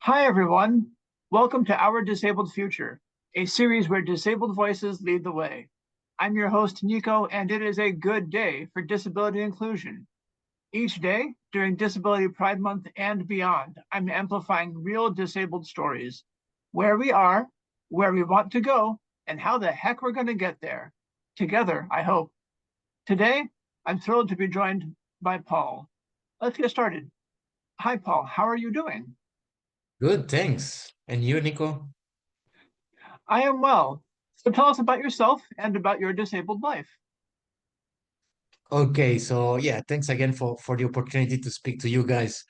Hi, everyone. Welcome to Our Disabled Future, a series where disabled voices lead the way. I'm your host, Nico, and it is a good day for disability inclusion. Each day, during Disability Pride Month and beyond, I'm amplifying real disabled stories, where we are, where we want to go, and how the heck we're going to get there. Together, I hope. Today, I'm thrilled to be joined by Paul. Let's get started. Hi, Paul. How are you doing? Good, thanks. And you, Nico? I am well. So tell us about yourself and about your disabled life. Okay, so yeah, thanks again for the opportunity to speak to you guys.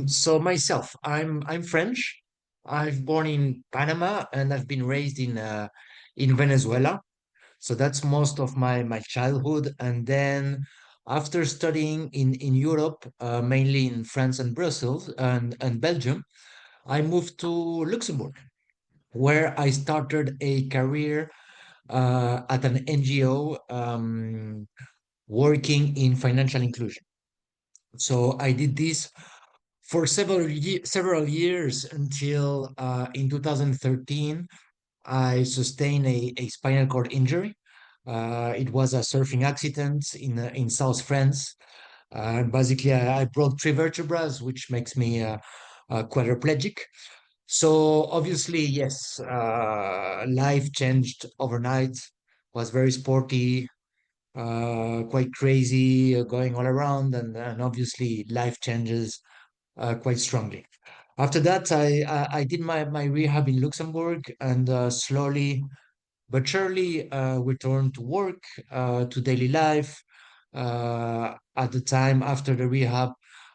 So myself, I'm French. I've born in Panama and I've been raised in Venezuela. So that's most of my childhood. And then after studying in Europe, mainly in France and Brussels and Belgium, I moved to Luxembourg, where I started a career at an NGO working in financial inclusion. So I did this for several years until in 2013 I sustained a spinal cord injury. It was a surfing accident in South France. Basically, I broke three vertebrae, which makes me quadriplegic. So obviously, yes, life changed overnight. Was very sporty, quite crazy, going all around, and obviously life changes quite strongly. After that, I did my rehab in Luxembourg and slowly but surely returned to work, to daily life. At the time after the rehab,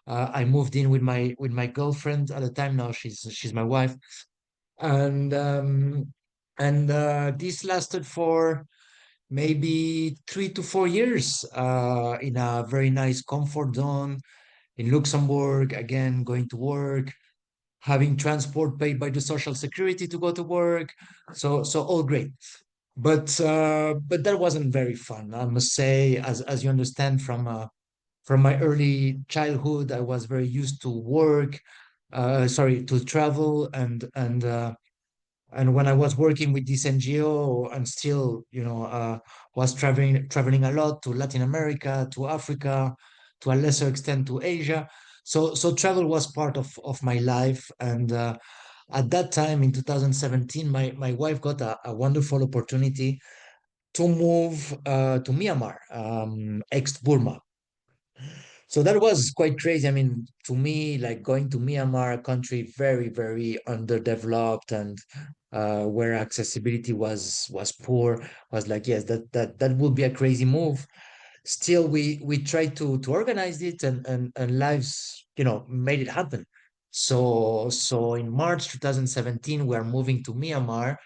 I moved in with my girlfriend at the time. Now she's my wife, and this lasted for maybe 3 to 4 years in a very nice comfort zone in Luxembourg, again, going to work, having transport paid by the social security to go to work. So all great. But that wasn't very fun, I must say, as you understand from my early childhood, I was very used to work, sorry, to travel and when I was working with this NGO and still, was traveling a lot to Latin America, to Africa, to a lesser extent to Asia. So travel was part of my life. And at that time in 2017, my wife got a wonderful opportunity to move to Myanmar, ex-Burma. So that was quite crazy. I mean, to me, like going to Myanmar, a country very, very underdeveloped and where accessibility was poor, was like, yes, that would be a crazy move. Still, we tried to organize it and lives, made it happen. So in March 2017, we're moving to Myanmar,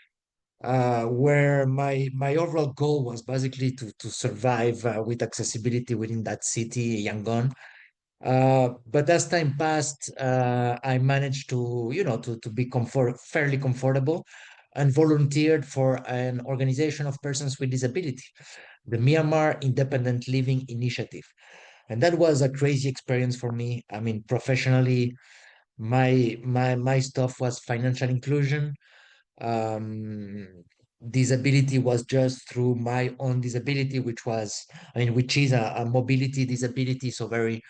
where my overall goal was basically to survive with accessibility within that city, Yangon. But as time passed, I managed to be fairly comfortable and volunteered for an organization of persons with disability, the Myanmar Independent Living Initiative. And that was a crazy experience for me. I mean, professionally, my stuff was financial inclusion. um, Disability was just through my own disability, which is a mobility disability, so very,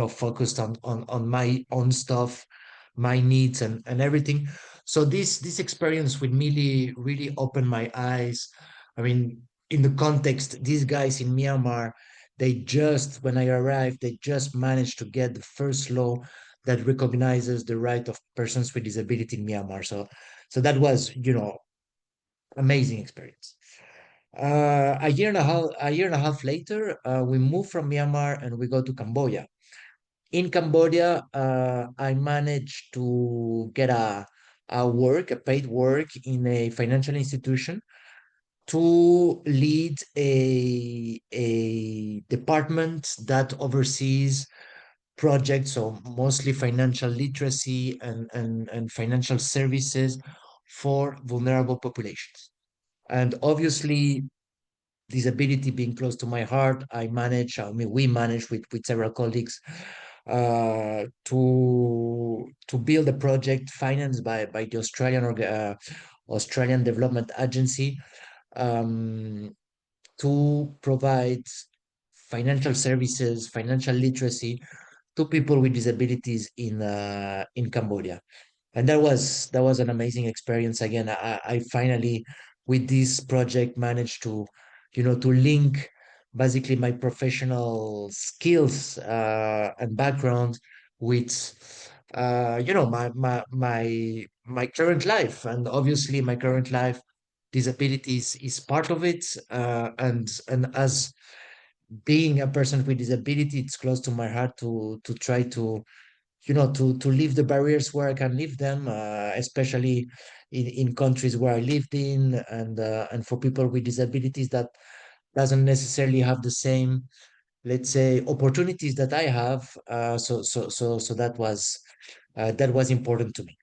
focused on my own stuff, my needs and everything. So this experience with really really opened my eyes. I mean, in the context, these guys in Myanmar, they just when I arrived, they just managed to get the first law that recognizes the right of persons with disability in Myanmar. So that was, amazing experience. A year and a half later, we moved from Myanmar and we go to Cambodia. In Cambodia, I managed to get a paid work in a financial institution to lead a department that oversees projects, so mostly financial literacy and financial services for vulnerable populations. And obviously, disability being close to my heart, we manage with several colleagues to build a project financed by the Australian Development Agency, um, to provide financial services, financial literacy to people with disabilities in Cambodia. And that was an amazing experience. Again, I finally, with this project, managed to link basically my professional skills and background with my current life. And obviously my current life, disabilities is part of it. And as being a person with disability, it's close to my heart to try to leave the barriers where I can leave them, especially in countries where I lived in, and for people with disabilities that doesn't necessarily have the same, let's say, opportunities that I have. So that was important to me.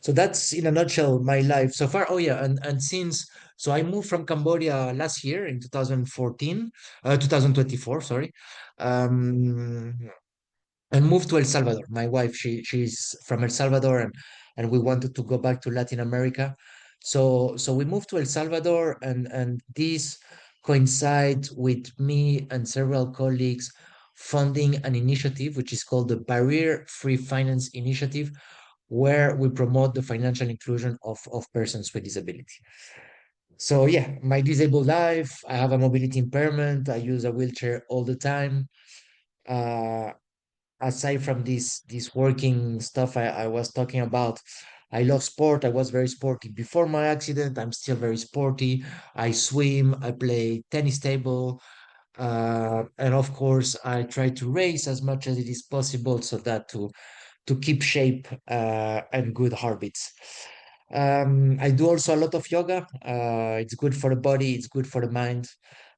So that's in a nutshell my life so far. Oh yeah, and since so I moved from Cambodia last year in 2014, 2024, sorry. Um, and moved to El Salvador. My wife, she's from El Salvador, and we wanted to go back to Latin America. So we moved to El Salvador, and this coincide with me and several colleagues funding an initiative which is called the Barrier Free Finance Initiative, where we promote the financial inclusion of persons with disability. So yeah, my disabled life, I have a mobility impairment, I use a wheelchair all the time. Uh, Aside from this working stuff I was talking about, I love sport. I was very sporty before my accident. I'm still very sporty. I swim, I play tennis table, and of course I try to race as much as it is possible so that to keep shape and good habits. I do also a lot of yoga. It's good for the body, it's good for the mind,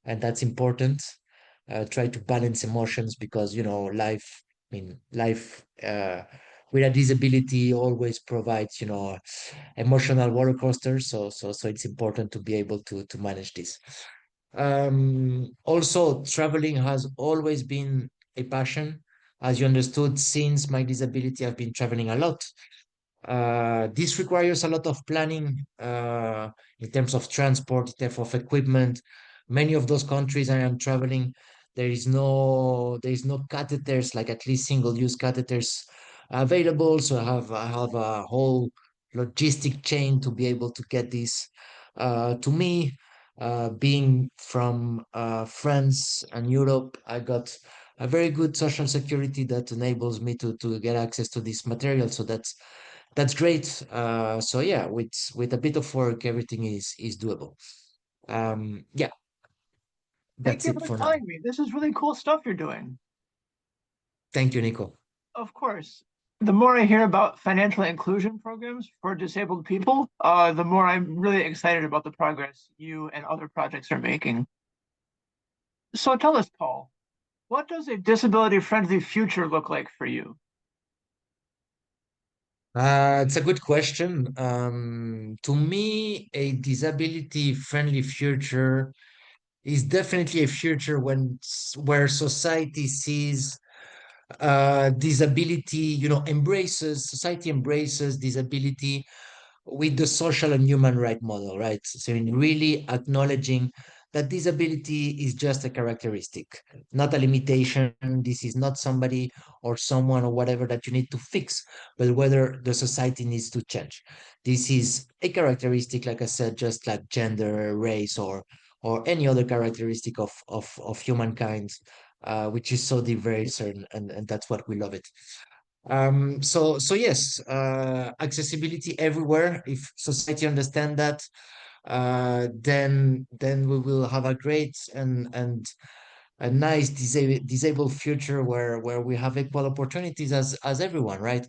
and that's important. Try to balance emotions because life. I mean, life with a disability always provides emotional roller coasters. So it's important to be able to manage this. Also, traveling has always been a passion. As you understood, since my disability, I've been traveling a lot. This requires a lot of planning in terms of transport, in terms of equipment. Many of those countries I am traveling, there is no catheters, like at least single-use catheters available. So I have a whole logistic chain to be able to get this to me. Being from France and Europe, I got a very good social security that enables me to get access to this material. So that's great. So yeah, with a bit of work, everything is doable. Yeah, Thank that's you it for for now. telling me. This is really cool stuff you're doing. Thank you, Nico. Of course. The more I hear about financial inclusion programs for disabled people, the more I'm really excited about the progress you and other projects are making. So tell us, Paul, what does a disability friendly future look like for you? It's a good question. To me, a disability-friendly future is definitely a future where society sees disability, society embraces disability with the social and human right model, right? So in really acknowledging that disability is just a characteristic, not a limitation. This is not somebody or someone or whatever that you need to fix, but whether the society needs to change. This is a characteristic, like I said, just like gender, race, or any other characteristic of humankind, which is so diverse, and that's what we love it. So yes, accessibility everywhere. If society understand that, then we will have a great and a nice disabled future where we have equal opportunities as everyone, right?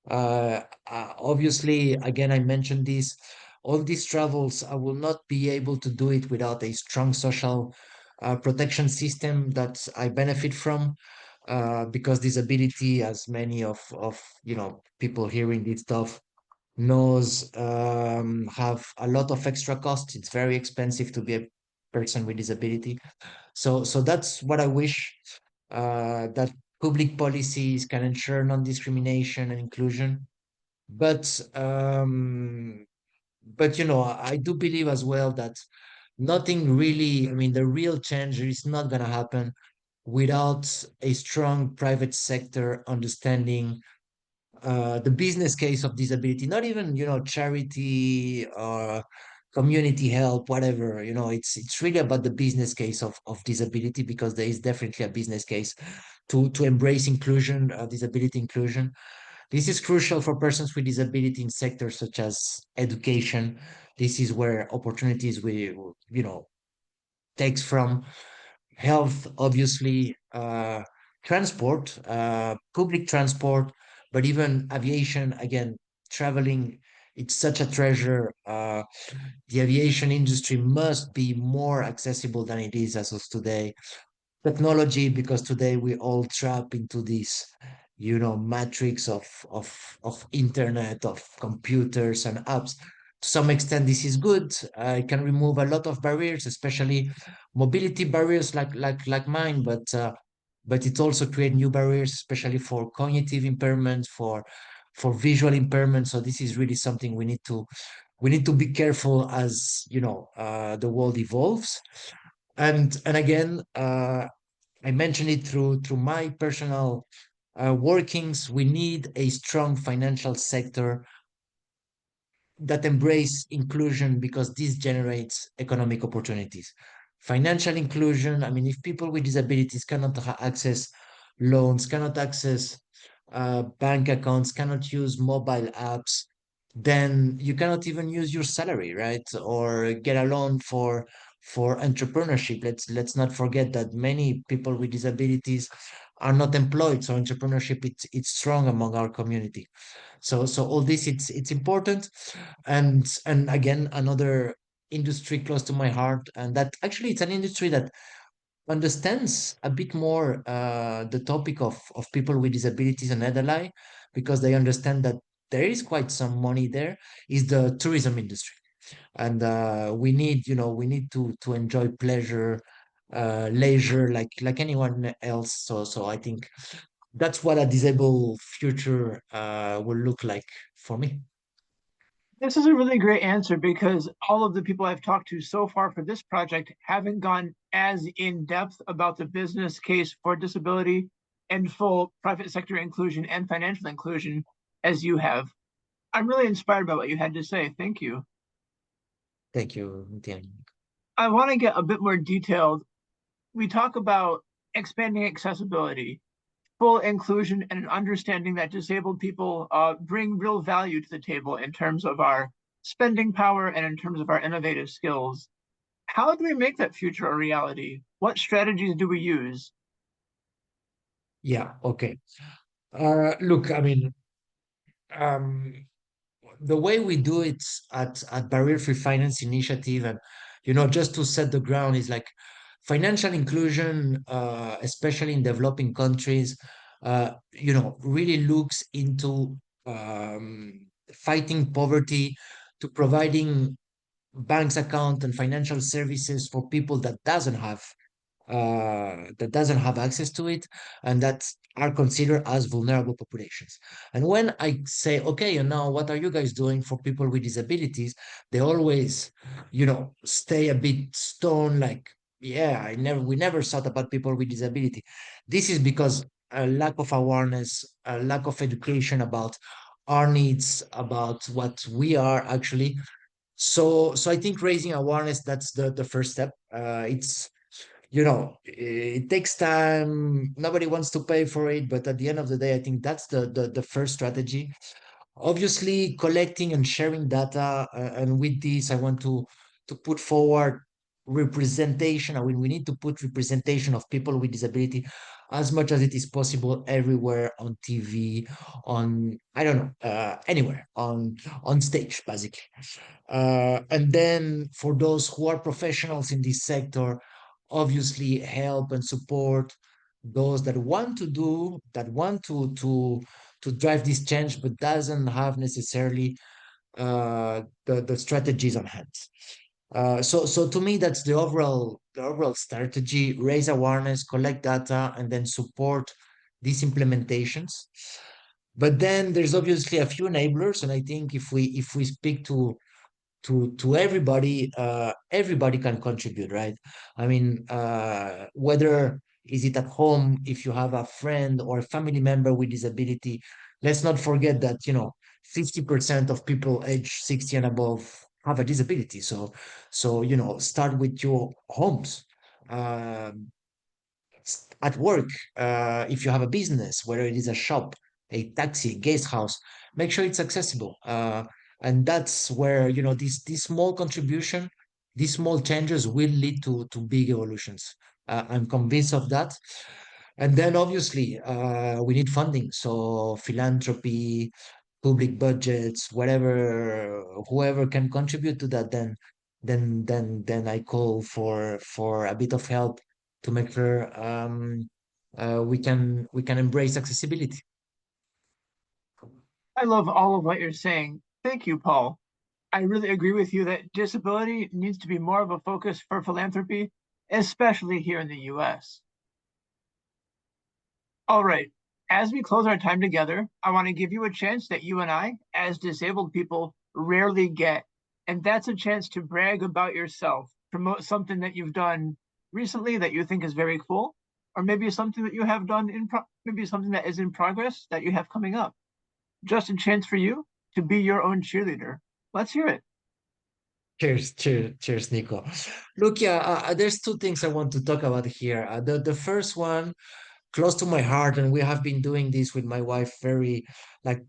Obviously, again, I mentioned this. All these travels, I will not be able to do it without a strong social protection system that I benefit from, because disability, as many of people hearing this stuff knows, have a lot of extra costs. It's very expensive to be a person with disability. So that's what I wish, that public policies can ensure non-discrimination and inclusion. But I do believe as well that nothing really, I mean, the real change is not going to happen without a strong private sector understanding the business case of disability, not even, charity or community help, whatever, it's really about the business case of disability, because there is definitely a business case to embrace inclusion, disability inclusion. This is crucial for persons with disability in sectors such as education. This is where opportunities takes from health, obviously, transport, public transport, but even aviation. Again, traveling, it's such a treasure. The aviation industry must be more accessible than it is as of today. Technology, because today we all trap into this, matrix of internet, of computers and apps. To some extent, this is good. It can remove a lot of barriers, especially mobility barriers like mine, but it also create new barriers, especially for cognitive impairments, for visual impairments. So this is really something we need to be careful as the world evolves. And again, I mentioned it through my personal workings. We need a strong financial sector that embrace inclusion, because this generates economic opportunities. Financial inclusion, I mean, if people with disabilities cannot access loans, cannot access bank accounts, cannot use mobile apps, then you cannot even use your salary, right? Or get a loan for entrepreneurship. Let's not forget that many people with disabilities are not employed, so entrepreneurship, it's strong among our community. So all this, it's important. And again, another industry close to my heart, and that actually it's an industry that understands a bit more the topic of people with disabilities and elderly, because they understand that there is quite some money there, is the tourism industry. And we need to enjoy pleasure, leisure, like anyone else. So I think that's what a disabled future will look like for me. This is a really great answer because all of the people I've talked to so far for this project haven't gone as in depth about the business case for disability and full private sector inclusion and financial inclusion as you have. I'm really inspired by what you had to say. Thank you. Thank you, Tian. I want to get a bit more detailed. We talk about expanding accessibility, full inclusion, and an understanding that disabled people bring real value to the table in terms of our spending power and in terms of our innovative skills. How do we make that future a reality? What strategies do we use? Yeah, okay. Look, I mean, um, the way we do it at Barrier Free Finance Initiative, and just to set the ground, is like financial inclusion, especially in developing countries, really looks into fighting poverty, to providing banks account and financial services for people that doesn't have access to it, and that are considered as vulnerable populations. And when I say, okay, and now what are you guys doing for people with disabilities? They always, stay a bit stone, like, yeah, we never thought about people with disability. This is because a lack of awareness, a lack of education about our needs, about what we are actually. So I think raising awareness, that's the first step. It takes time. Nobody wants to pay for it, but at the end of the day, I think that's the first strategy. Obviously, collecting and sharing data, and with this, I want to put forward representation. I mean, we need to put representation of people with disability as much as it is possible everywhere, on TV, on, I don't know, anywhere, on stage, basically. And then for those who are professionals in this sector, obviously help and support those that want to drive this change, but doesn't have necessarily the strategies on hand. So to me, that's the overall strategy: raise awareness, collect data, and then support these implementations. But then there's obviously a few enablers, and I think if we speak to everybody, everybody can contribute, right? I mean, whether is it at home, if you have a friend or a family member with disability, let's not forget that 50% of people age 60 and above have a disability. So start with your homes. Um, at work, if you have a business, whether it is a shop, a taxi, guest house, make sure it's accessible. And that's where, this small contribution, these small changes will lead to big evolutions. I'm convinced of that. And then obviously, we need funding. So philanthropy, public budgets, whatever, whoever can contribute to that, then I call for a bit of help to make sure we can embrace accessibility. I love all of what you're saying. Thank you, Paul. I really agree with you that disability needs to be more of a focus for philanthropy, especially here in the US. All right, as we close our time together, I want to give you a chance that you and I, as disabled people, rarely get. And that's a chance to brag about yourself, promote something that you've done recently that you think is very cool, or maybe something that you have done maybe something that is in progress that you have coming up. Just a chance for you to be your own cheerleader. Let's hear it. Cheers, Nico. Look, yeah, there's two things I want to talk about here. The first one, close to my heart, and we have been doing this with my wife very, like,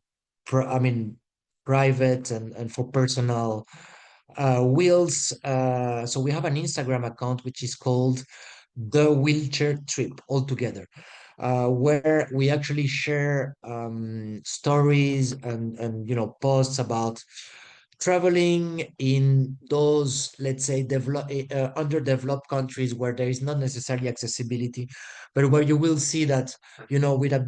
I mean, private and for personal wheels. So we have an Instagram account which is called The Wheelchair Trip altogether, where we actually share stories and posts about traveling in those, let's say, underdeveloped countries where there is not necessarily accessibility, but where you will see that with a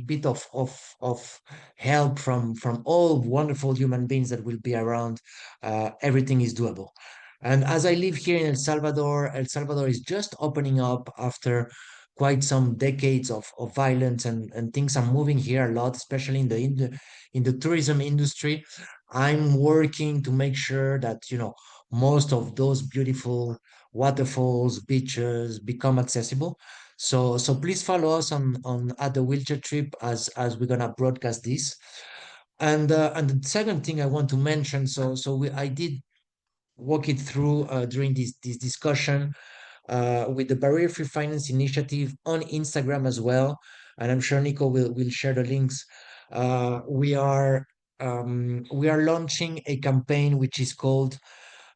bit of help from all wonderful human beings that will be around, everything is doable. And as I live here in El Salvador is just opening up after quite some decades of violence, and things are moving here a lot, especially in the tourism industry. I'm working to make sure that, most of those beautiful waterfalls, beaches become accessible. So please follow us on at the wheelchair trip as we're gonna broadcast this. And the second thing I want to mention, I did walk it through during this discussion with the Barrier Free Finance Initiative on Instagram as well. And I'm sure Nico will share the links. We are launching a campaign which is called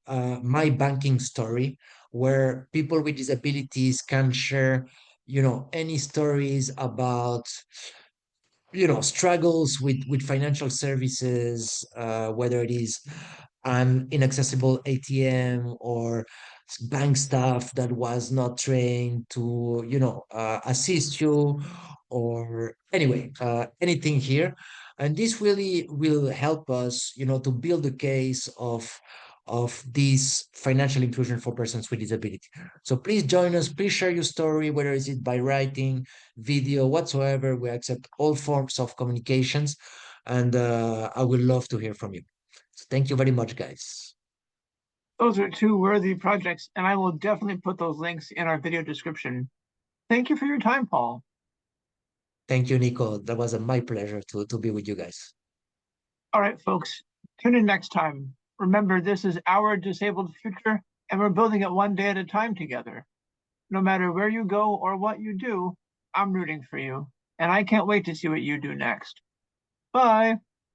My Banking Story, where people with disabilities can share, any stories about struggles with financial services, whether it is an inaccessible ATM or bank staff that was not trained to assist you, or anyway, anything here. And this really will help us to build a case of this financial inclusion for persons with disability. So please join us, please share your story, whether is it by writing, video, whatsoever. We accept all forms of communications, and I would love to hear from you. So thank you very much, guys. Those are two worthy projects, and I will definitely put those links in our video description. Thank you for your time, Paul. Thank you, Nico. That was my pleasure to be with you guys. All right, folks, tune in next time. Remember, this is our disabled future, and we're building it one day at a time together. No matter where you go or what you do, I'm rooting for you, and I can't wait to see what you do next. Bye.